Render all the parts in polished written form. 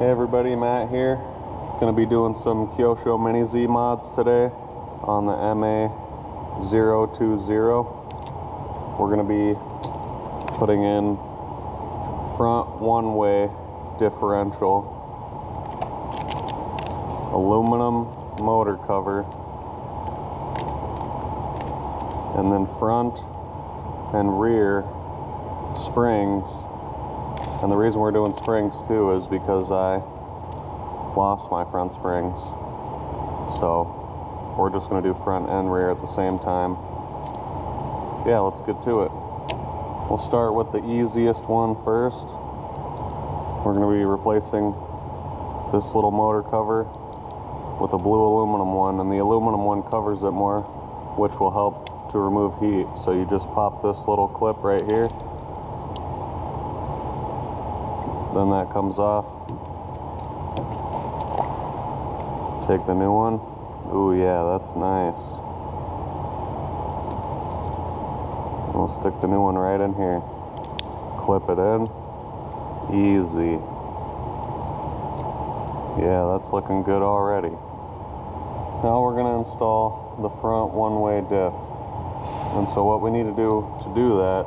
Hey everybody, Matt here. Gonna be doing some Kyosho Mini Z mods today on the MA020. We're gonna be putting in front one-way differential, aluminum motor cover, and then front and rear springs. And the reason we're doing springs too is because I lost my front springs. So we're just going to do front and rear at the same time. Yeah, let's get to it. We'll start with the easiest one first. We're going to be replacing this little motor cover with a blue aluminum one, and the aluminum one covers it more, which will help to remove heat. So you just pop this little clip right here. Then that comes off. Take the new one. Ooh, yeah, that's nice. We'll stick the new one right in here. Clip it in. Easy. Yeah, that's looking good already. Now we're gonna install the front one-way diff. And so what we need to do that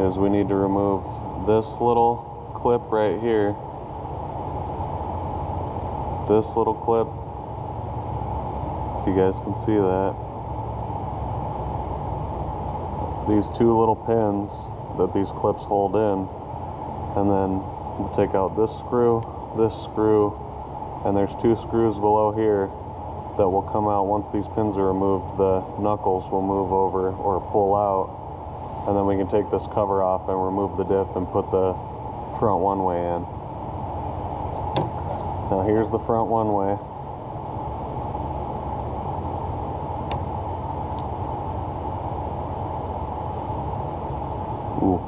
is we need to remove this little clip right here, this little clip, if you guys can see that, these two little pins that these clips hold in, and then we'll take out this screw, and there's two screws below here that will come out. Once these pins are removed, the knuckles will move over or pull out, and then we can take this cover off and remove the diff and put the front one-way in. Now here's the front one-way. Ooh.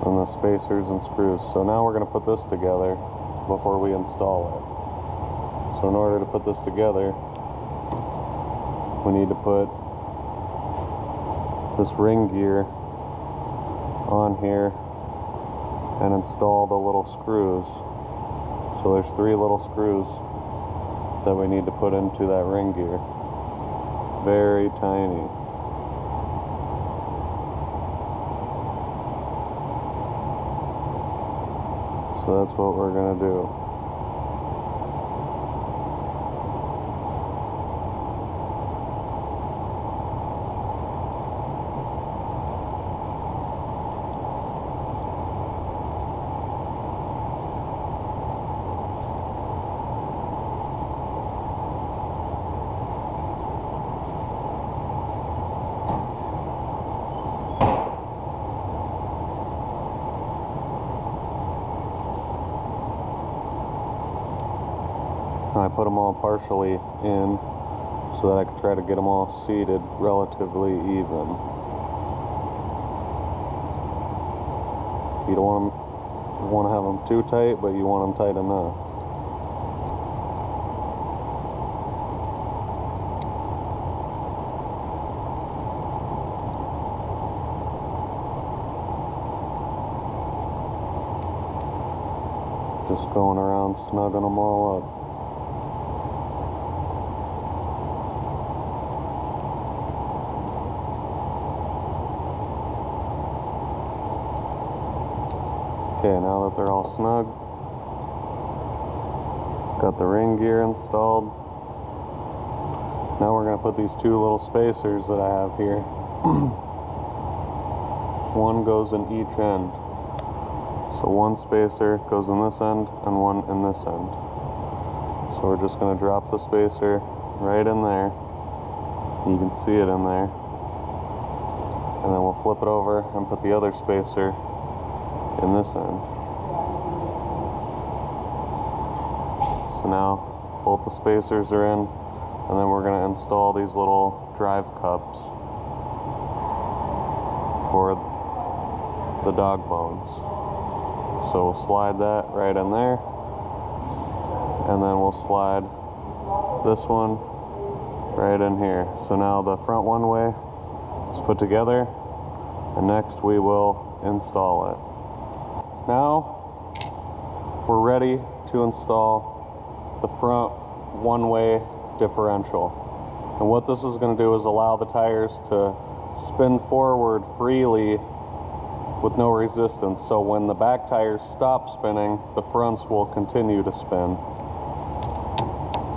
And the spacers and screws. So now we're going to put this together before we install it. So in order to put this together, we need to put this ring gear on here and install the little screws. So there's three little screws that we need to put into that ring gear. Very tiny. So that's what we're gonna do. I put them all partially in so that I could try to get them all seated relatively even. You don't want to have them too tight, but you want them tight enough. Just going around snugging them all up. Okay, now that they're all snug, got the ring gear installed. Now we're going to put these two little spacers that I have here. One goes in each end. So one spacer goes in this end and one in this end. So we're just going to drop the spacer right in there. You can see it in there. And then we'll flip it over and put the other spacer in this end. So now both the spacers are in, and then we're going to install these little drive cups for the dog bones. So we'll slide that right in there, and then we'll slide this one right in here. So now the front one way is put together, and next we will install it. Now we're ready to install the front one-way differential. And what this is going to do is allow the tires to spin forward freely with no resistance. So when the back tires stop spinning, the fronts will continue to spin.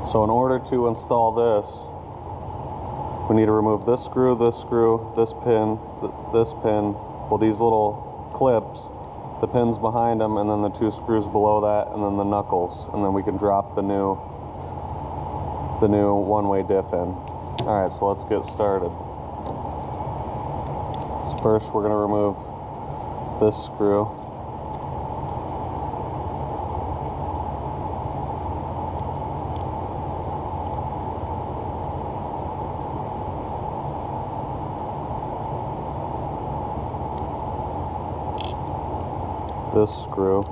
So in order to install this, we need to remove this screw, this pin, well, these little clips, the pins behind them, and then the 2 screws below that, and then the knuckles, and then we can drop the new one-way diff in. Alright, so let's get started. So first we're going to remove this screw. This screw.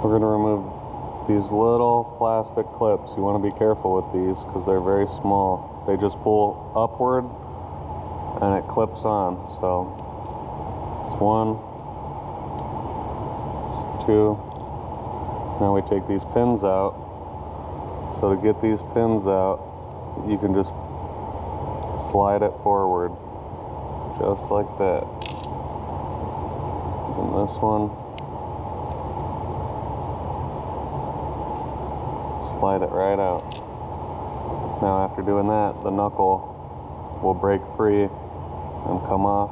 We're going to remove these little plastic clips. You want to be careful with these because they're very small. They just pull upward and it clips on. So it's 1, it's 2. Now we take these pins out. So to get these pins out, you can just slide it forward, just like that. And this one, slide it right out. Now after doing that, the knuckle will break free and come off.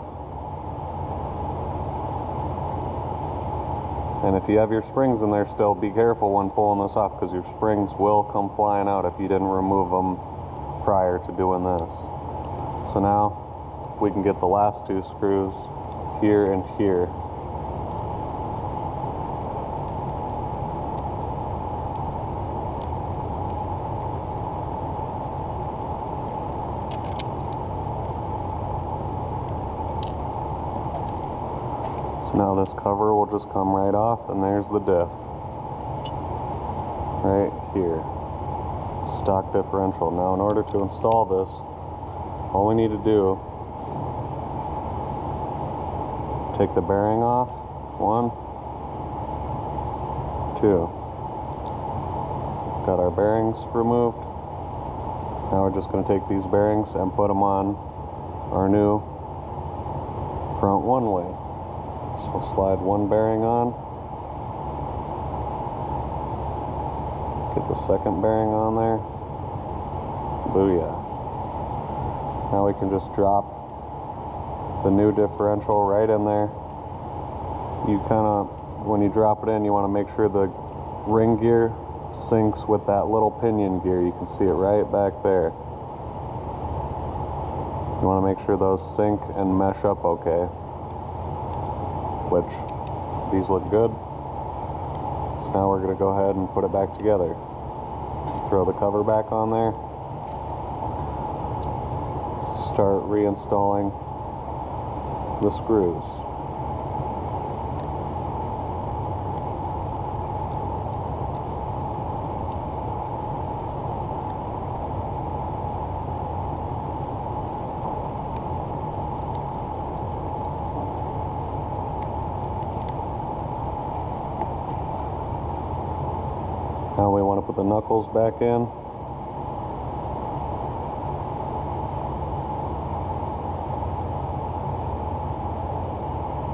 And if you have your springs in there still, be careful when pulling this off because your springs will come flying out if you didn't remove them prior to doing this. So now we can get the last 2 screws here and here. So now this cover will just come right off, and there's the diff. Right here. Stock differential. Now in order to install this, all we need to do, take the bearing off. 1, 2. Got our bearings removed. Now we're just going to take these bearings and put them on our new front one-way. So slide one bearing on, get the second bearing on there, booyah. Now we can just drop the new differential right in there. You kind of, when you drop it in, you want to make sure the ring gear syncs with that little pinion gear. You can see it right back there. You want to make sure those sync and mesh up okay. Which these look good. So now we're going to go ahead and put it back together. Throw the cover back on there. Start reinstalling the screws. Now we want to put the knuckles back in.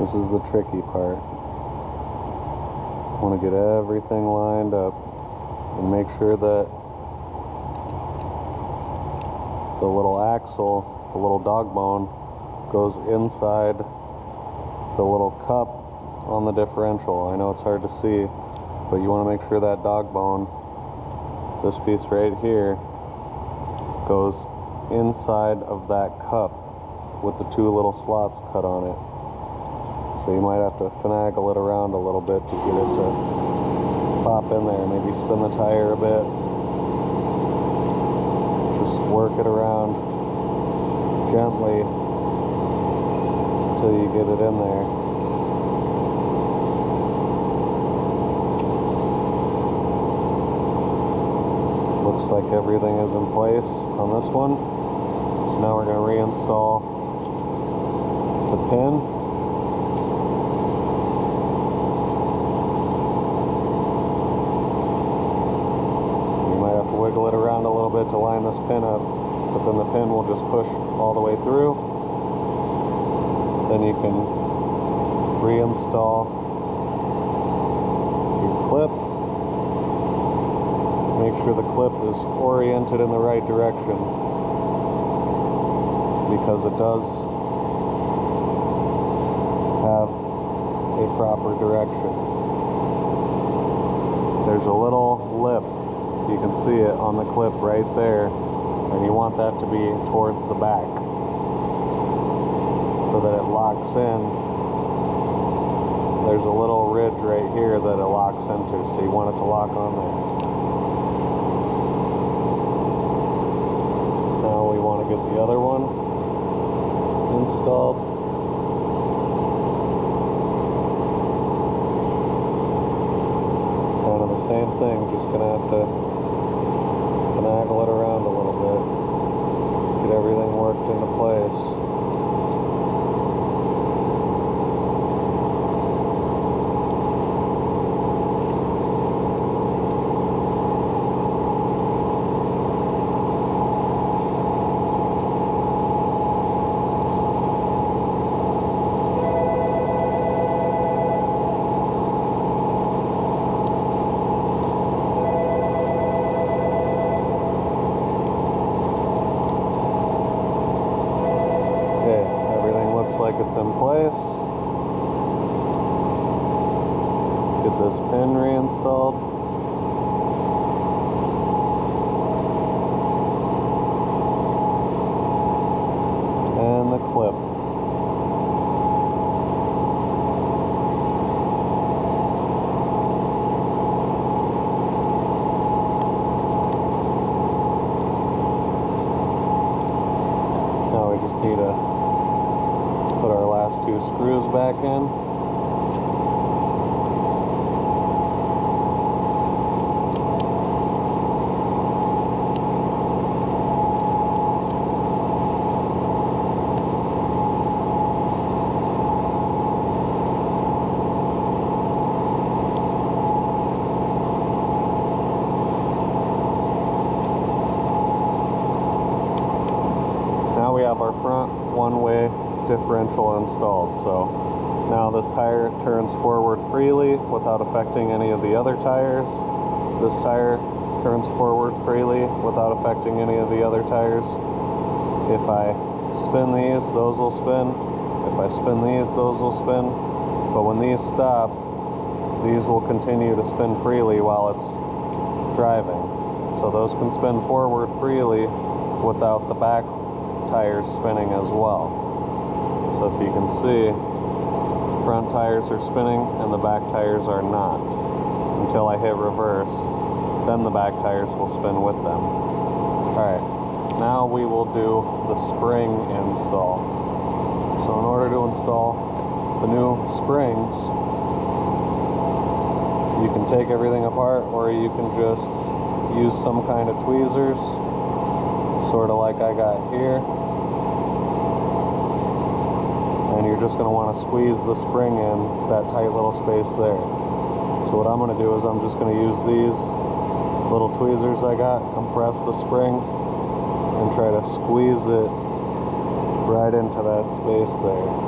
This is the tricky part. Want to get everything lined up and make sure that the little axle, the little dog bone, goes inside the little cup on the differential. I know it's hard to see, but you want to make sure that dog bone, this piece right here, goes inside of that cup with the 2 little slots cut on it. So you might have to finagle it around a little bit to get it to pop in there. Maybe spin the tire a bit. Just work it around gently until you get it in there. Looks like everything is in place on this one. So now we're going to reinstall the pin. You might have to wiggle it around a little bit to line this pin up, but then the pin will just push all the way through. Then you can reinstall your clip. Make sure the clip is oriented in the right direction, because it does have a proper direction. There's a little lip, you can see it on the clip right there, and you want that to be towards the back so that it locks in. There's a little ridge right here that it locks into, so you want it to lock on there. Now we want to get the other one installed. Kind of the same thing, just gonna have to finagle it around a little bit, get everything worked into place. Like it's in place. Get this pin reinstalled. And the clip. Now we just need to put our last two screws back in. Now we have our front one-way differential installed. So now this tire turns forward freely without affecting any of the other tires. This tire turns forward freely without affecting any of the other tires. If I spin these, those will spin. If I spin these, those will spin. But when these stop, these will continue to spin freely while it's driving. So those can spin forward freely without the back tires spinning as well. So if you can see, front tires are spinning and the back tires are not. Until I hit reverse, then the back tires will spin with them. Alright, now we will do the spring install. So in order to install the new springs, you can take everything apart, or you can just use some kind of tweezers, sort of like I got here. And you're just going to want to squeeze the spring in that tight little space there. So what I'm going to do is I'm just going to use these little tweezers I got, compress the spring, and try to squeeze it right into that space there.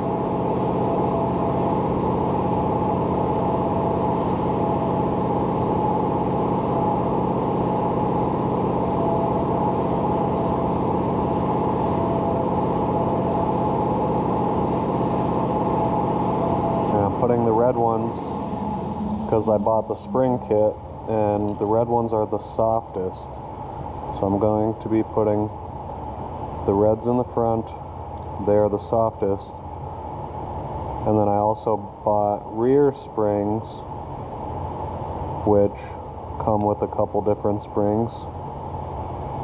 Putting the red ones, because I bought the spring kit, and the red ones are the softest. So I'm going to be putting the reds in the front. They are the softest. And then I also bought rear springs, which come with a couple different springs.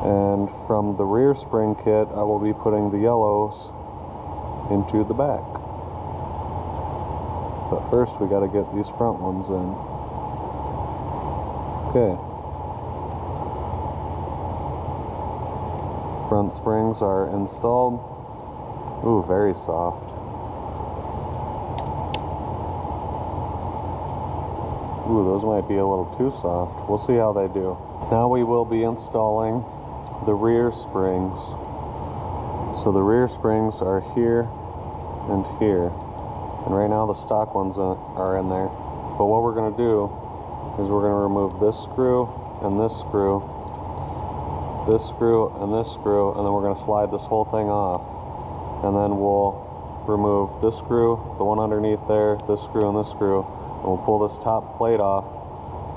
And from the rear spring kit, I will be putting the yellows into the back. But first we got to get these front ones in. Okay. Front springs are installed. Ooh, very soft. Ooh, those might be a little too soft. We'll see how they do. Now we will be installing the rear springs. So the rear springs are here and here. And right now the stock ones are in there. But what we're going to do is we're going to remove this screw and this screw, this screw and this screw, and then we're going to slide this whole thing off. And then we'll remove this screw, the one underneath there, this screw and this screw, and we'll pull this top plate off,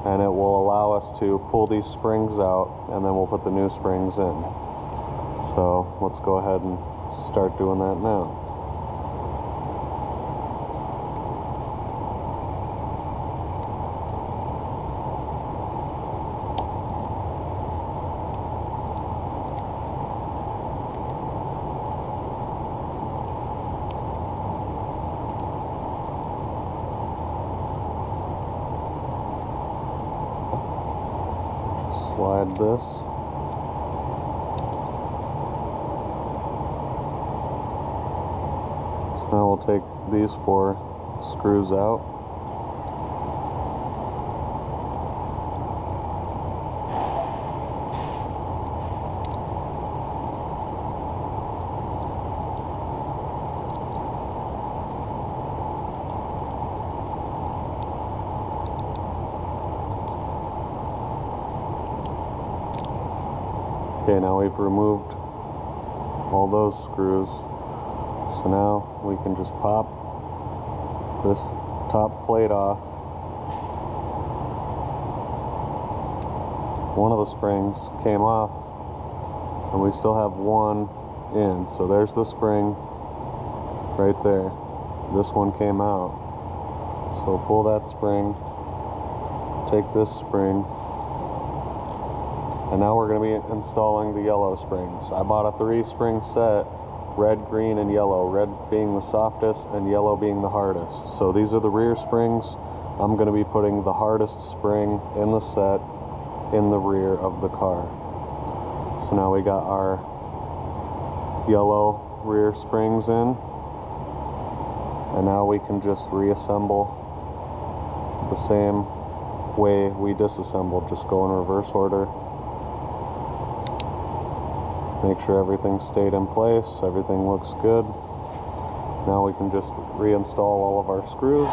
and it will allow us to pull these springs out, and then we'll put the new springs in. So let's go ahead and start doing that now. Slide this. So now we'll take these 4 screws out. Okay, now we've removed all those screws. So now we can just pop this top plate off. One of the springs came off and we still have one in. So there's the spring right there. This one came out. So pull that spring, take this spring, and now we're going to be installing the yellow springs. I bought a 3-spring set, red, green, and yellow. Red being the softest and yellow being the hardest. So these are the rear springs. I'm going to be putting the hardest spring in the set in the rear of the car. So now we got our yellow rear springs in. And now we can just reassemble the same way we disassembled. Just go in reverse order. Make sure everything stayed in place, everything looks good. Now we can just reinstall all of our screws.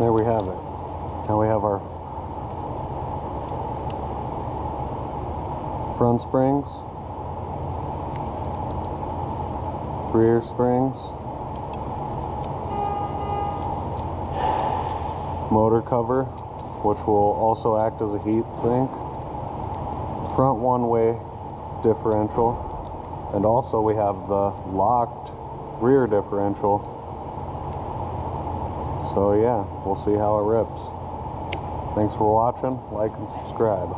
There we have it. Now we have our front springs, rear springs, motor cover, which will also act as a heat sink, front one-way differential, and also we have the locked rear differential. So yeah, we'll see how it rips. Thanks for watching, like and subscribe.